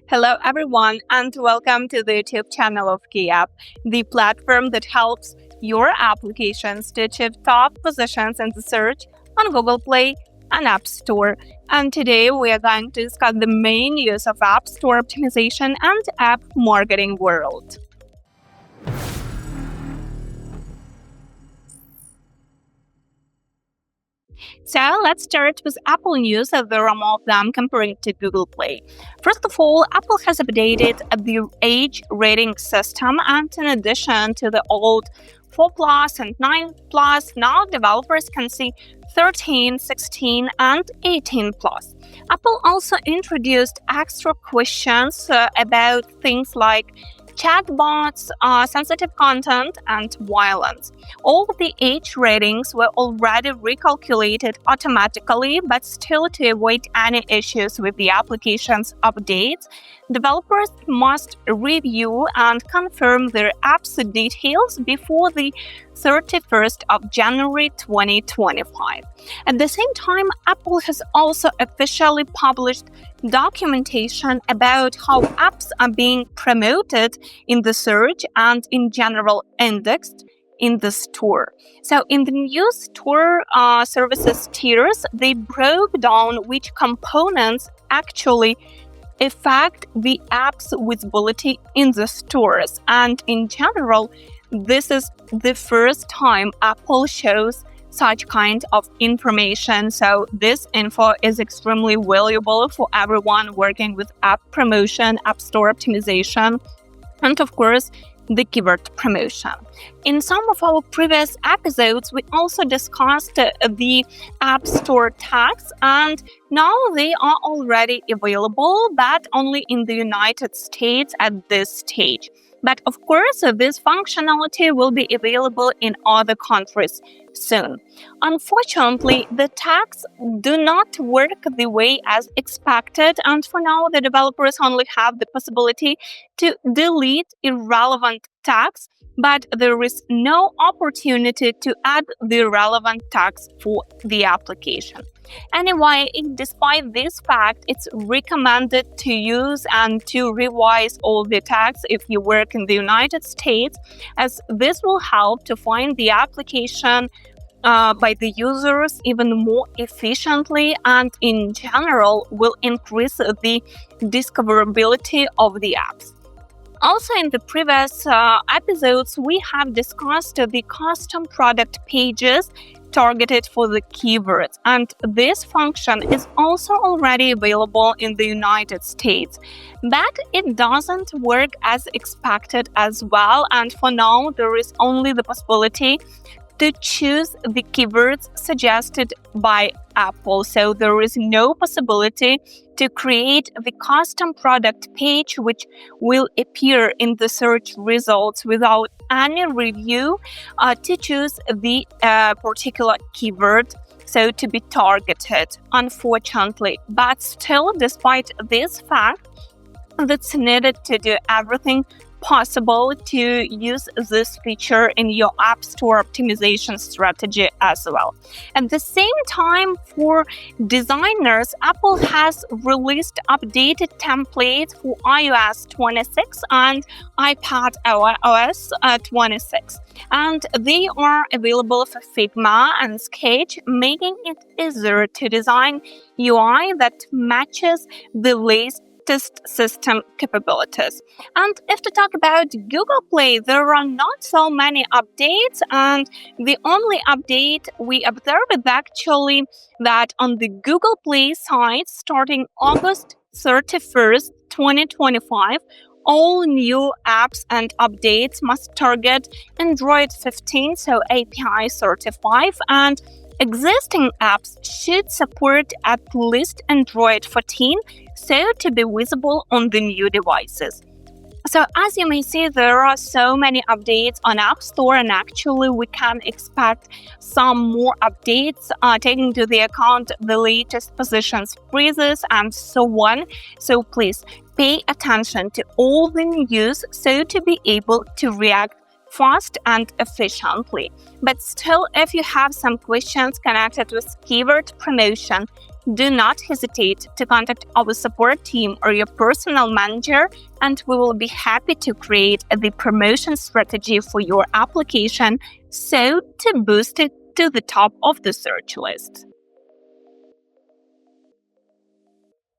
Hello, everyone, and welcome to the YouTube channel of Keyapp, the platform that helps your applications to achieve top positions in the search on Google Play and App Store. And today we are going to discuss the main use of App Store optimization and app marketing world. So let's start with Apple news. There are more of them comparing to Google Play. First of all, Apple has updated the age rating system, and in addition to the old 4 Plus and 9 Plus, now developers can see 13, 16, and 18 Plus. Apple also introduced extra questions about things like chatbots, sensitive content, and violence. All the age ratings were already recalculated automatically, but still, to avoid any issues with the application's updates, developers must review and confirm their app's details before the 31st of January 2025. At the same time, Apple has also officially published documentation about how apps are being promoted in the search and in general indexed in the store. So in the new store services tiers, they broke down which components actually affect the app's visibility in the stores. And in general, this is the first time Apple shows such kind of information. So this info is extremely valuable for everyone working with app promotion, app store optimization, and of course, the keyword promotion. In some of our previous episodes, we also discussed the App Store tags, and now they are already available, but only in the United States at this stage. But of course, this functionality will be available in other countries soon. Unfortunately, the tags do not work the way as expected, and for now, the developers only have the possibility to delete irrelevant tags, but there is no opportunity to add the relevant tags for the application. Anyway, despite this fact, it's recommended to use and to revise all the tags if you work in the United States, as this will help to find the application by the users even more efficiently, and in general will increase the discoverability of the apps. Also, in the previous episodes, we have discussed the custom product pages targeted for the keywords, and this function is also already available in the United States, but it doesn't work as expected as well, and for now there is only the possibility to choose the keywords suggested by Apple. So there is no possibility to create the custom product page which will appear in the search results without any review to choose the particular keyword, so to be targeted, unfortunately. But still, despite this fact, that's needed to do everything possible to use this feature in your App Store optimization strategy as well. At the same time, for designers, Apple has released updated templates for iOS 26 and iPadOS 26, and they are available for Figma and Sketch, making it easier to design UI that matches the latest system capabilities. And if to talk about Google Play, there are not so many updates, and the only update we observed is actually that on the Google Play site, starting August 31st, 2025, all new apps and updates must target Android 15, so API 35, and existing apps should support at least Android 14, so to be visible on the new devices. So as you may see, there are so many updates on App Store, and actually we can expect some more updates taking into the account the latest positions freezes and so on. So please pay attention to all the news so to be able to react fast and efficiently. But still, if you have some questions connected with keyword promotion, Do not hesitate to contact our support team or your personal manager, and we will be happy to create the promotion strategy for your application so to boost it to the top of the search list.